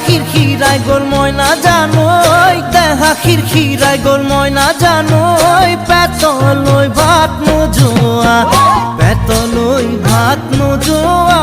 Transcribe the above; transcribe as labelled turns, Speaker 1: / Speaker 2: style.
Speaker 1: খিরখিরাই গোল ময়না জানোই দেহা খিরখিরাই গোল ময়না জানোই পেতলই ভাত নোজোয়া পেতলই ভাত নোজোয়া